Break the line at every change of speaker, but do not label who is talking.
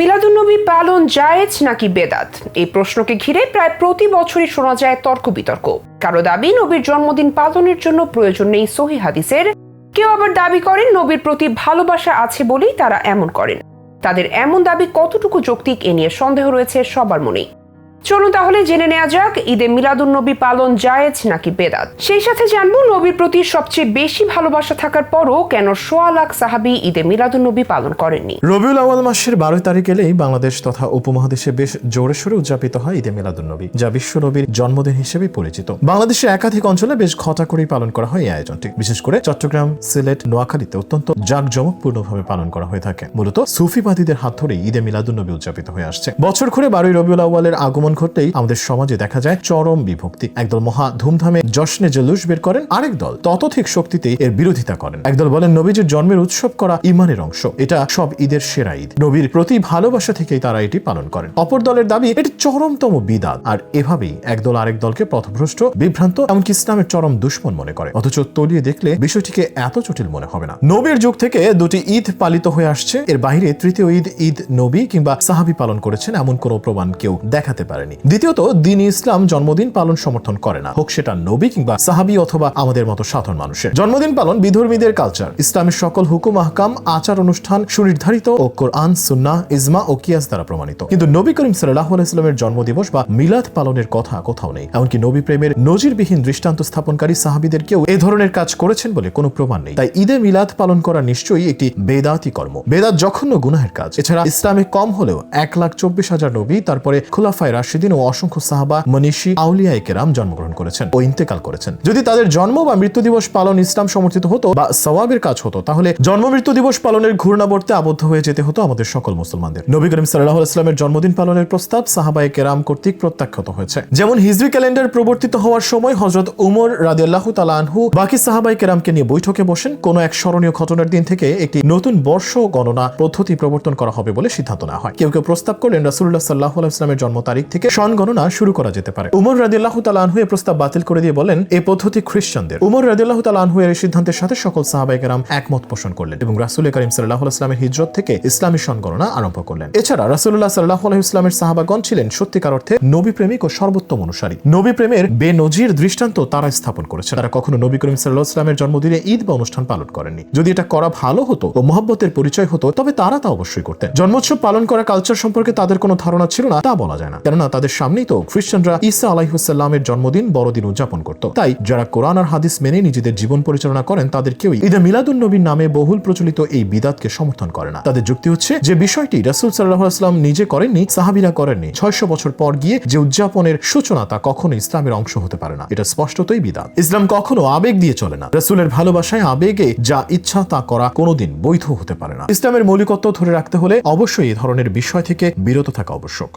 মিলাদুন্নবী পালন জায়েজ নাকি বেদাত, এই প্রশ্নকে ঘিরে প্রায় প্রতি বছরই শোনা যায় তর্ক বিতর্ক। কারো দাবি নবীর জন্মদিন পালনের জন্য প্রয়োজন নেই সহিহ হাদিসের, কেউ আবার দাবি করেন নবীর প্রতি ভালোবাসা আছে বলেই তারা এমন করেন। তাদের এমন দাবি কতটুকু যৌক্তিক এ নিয়ে সন্দেহ রয়েছে সবার মনেই। চলুন তাহলে জেনে নেওয়া যাক ঈদে মিলাদুন্নবী পালন জায়েজ নাকি বেদাত। সেই সাথে জানবো নবীর প্রতি সবচেয়ে বেশি ভালোবাসা থাকার পরও কেন ১৬ লাখ সাহাবী ঈদে মিলাদুন্নবী পালন করেননি।
রবিউল আউয়াল মাসের ১২ তারিখ এলেই বাংলাদেশ তথা উপমহাদেশে বেশ জোরে সোরে উদযাপিত হয় ঈদে মিলাদুন্নবী, যা বিশ্ব নবীর জন্মদিন হিসেবে পরিচিত। বাংলাদেশের একাধিক অঞ্চলে বেশ ঘটা করেই পালন করা হয় এই আয়োজনটি। বিশেষ করে চট্টগ্রাম, সিলেট, নোয়াখালীতে অত্যন্ত জাঁকজমকপূর্ণভাবে পালন করা হয়ে থাকে। মূলত সুফিবাদীদের হাত ধরেই ঈদে মিলাদুন্নবী উদযাপিত হয়ে আসছে। বছর ঘুরে ১২ রবিউল আউয়ালের আগমন ঘটলেই আমাদের সমাজে দেখা যায় চরম বিভক্তি। একদল মহা ধুমধামে জশ্নে জলুস বের করেন, আরেক দল ততোধিক শক্তিতে এর বিরোধিতা করেন। একদল বলেন নবীজির জন্মের উৎসব করা ইমানের অংশ, এটা সব ঈদের সেরা ঈদ, নবীর প্রতি ভালোবাসা থেকেই তারা এটি পালন করেন। অপর দলের দাবি এটি চরমতম বিদাত, আর এভাবেই একদল আরেক দলকে পথভ্রষ্ট, বিভ্রান্ত, এমনকি ইসলামের চরম দুশ্মন মনে করে। অথচ তলিয়ে দেখলে বিষয়টিকে এত জটিল মনে হবে না। নবীর যুগ থেকে দুটি ঈদ পালিত হয়ে আসছে, এর বাইরে তৃতীয় ঈদ ঈদ নবী কিংবা সাহাবী পালন করেছেন এমন কোনো প্রমাণ কেউ দেখাতে পারেনি। দ্বিতীয়ত, দিন ইসলাম জন্মদিন পালন সমর্থন করে না, হোক সেটা নবী কিংবা সাহাবী অথবা আমাদের মতো সাধারণ মানুষের। জন্মদিন পালন বিধর্মীদের কালচার। ইসলামের সকল হুকুম আহকাম, আচার অনুষ্ঠান সুনির্ধারিত ও কোরআন, সুন্নাহ, ইজমা ও কিয়াস দ্বারা প্রমাণিত। কিন্তু নবী করিম সাল্লাল্লাহু আলাইহি ওয়াসাল্লামের জন্মদিবস বা মিলাদ পালনের কথা কোথাও নেই। এমনকি নবী প্রেমের নজিরবিহীন দৃষ্টান্ত স্থাপনকারী সাহাবীদের কেউ এ ধরনের কাজ করেছেন বলে কোনো প্রমাণ নেই। তাই ঈদে মিলাদ পালন করা নিশ্চয়ই একটি বেদাতি কর্ম, বেদাত জঘন্য গুনাহের কাজ। এছাড়া ইসলামে কম হলেও ১,২৪,০০০ নবী, তারপরে খুলাফায়ে রাশিদিন ও অসংখ্য সাহাবা, মনীষী, আউলিয়া কেরাম জন্মগ্রহণ করেছেন ও ইন্তেকাল করেছেন। যদি তাদের জন্ম বা মৃত্যু দিবস পালন ইসলাম সমর্থিত হতো বা সওয়াবের কাজ হতো, তাহলে জন্ম মৃত্যু দিবস পালনের ঘূর্ণাবর্তে আবদ্ধ হয়ে যেতে হতো আমাদের সকল মুসলমানদের। নবী করিম সাল্লাল্লাহু আলাইহি ওয়াসাল্লামের জন্মদিন পালনের প্রস্তাব সাহাবায়ে কেরাম কর্তৃক প্রত্যাখ্যাত হয়েছে। যেমন হিজরি ক্যালেন্ডার প্রবর্তিত হওয়ার সময় হযরত উমর রাদিয়াল্লাহু তাআলা আনহু বাকি সাহাবায়ে কেরামকে নিয়ে বৈঠকে বসেন। কোন এক স্মরণীয় ঘটনার দিন থেকে একটি নতুন বর্ষ গণনা পদ্ধতি প্রবর্তন করা হবে বলে সিদ্ধান্ত নেওয়া হয়। কেউ কেউ প্রস্তাব করলেন রাসূলুল্লাহ সাল্লাল্লাহু আলাইহি ওয়াসাল্লামের জন্ম তারিখ থেকে সন গণনা শুরু করা যেতে পারে। উমর রাদিয়াল্লাহু তাআলা আনহু এই প্রস্তাব বাতিল করে দিয়ে বলেন, এই পদ্ধতি খ্রিস্টানদের। উমর রাদিয়াল্লাহু তাআলা আনহু এর সিদ্ধান্তের সাথে সকল সাহাবায়ে কেরাম একমত পোষণ করলেন এবং রাসূল করিম সাল্লাল্লাহু আলাইহি ওয়াসাল্লামের হিজরত থেকে ইসলামী সন গণনা আরম্ভ করলেন। এছাড়া রাসূলুল্লাহ সাল্লাল্লাহু আলাইহি ওয়াসাল্লামের সাহাবাগণ ছিলেন সত্যিকার অর্থে নবী প্রেমিক ও সর্বোত্তম অনুসারী। নবী প্রেমের বেনজির দৃষ্টান্ত তারা স্থাপন করেছে। তারা কখনো নবী করিম সাল্লাল্লাহু আলাইহি ওয়াসাল্লামের জন্মদিনে ঈদ বা অনুষ্ঠান পালন করেননি। যদি এটা করা ভালো হতো ও মহব্বতের পরিচয় হতো, তবে তারা তা অবশ্যই করতেন। জন্মোৎসব পালন করা কালচার সম্পর্কে তাদের কোনো ধারণা ছিল না তা বলা যায় না, কেননা তাদের সামনেই তো খ্রিস্টানরা ঈসা আলাইহিস সালামের জন্মদিন বড়দিন উদযাপন করত। তাই যারা কোরআন আর হাদিস মেনে নিজেদের জীবন পরিচালনা করেন, তাদের কেউই ঈদে মিলাদুন্নবীর নামে বহুল প্রচলিত এই বিদাতকে সমর্থন করে না। তাদের যুক্তি হচ্ছে যে বিষয়টি রাসূল সাল্লাল্লাহু আলাইহি ওয়াসাল্লাম নিজে করেননি, সাহাবীরা করেননি। ৬০০ বছর পর গিয়ে যে উদযাপনের সূচনা, তা কখনো ইসলামের অংশ হতে পারে না। এটা স্পষ্টতই বিদাত। ইসলাম কখনো আবেগ দিয়ে চলে না। রাসূলের ভালোবাসায় আবেগে যা ইচ্ছা তা করা কোনোদিন বৈধ হতে পারে না। ইসলামের মৌলিকত্ব ধরে রাখতে হলে অবশ্যই এই ধরনের বিষয় থেকে বিরত থাকা আবশ্যক।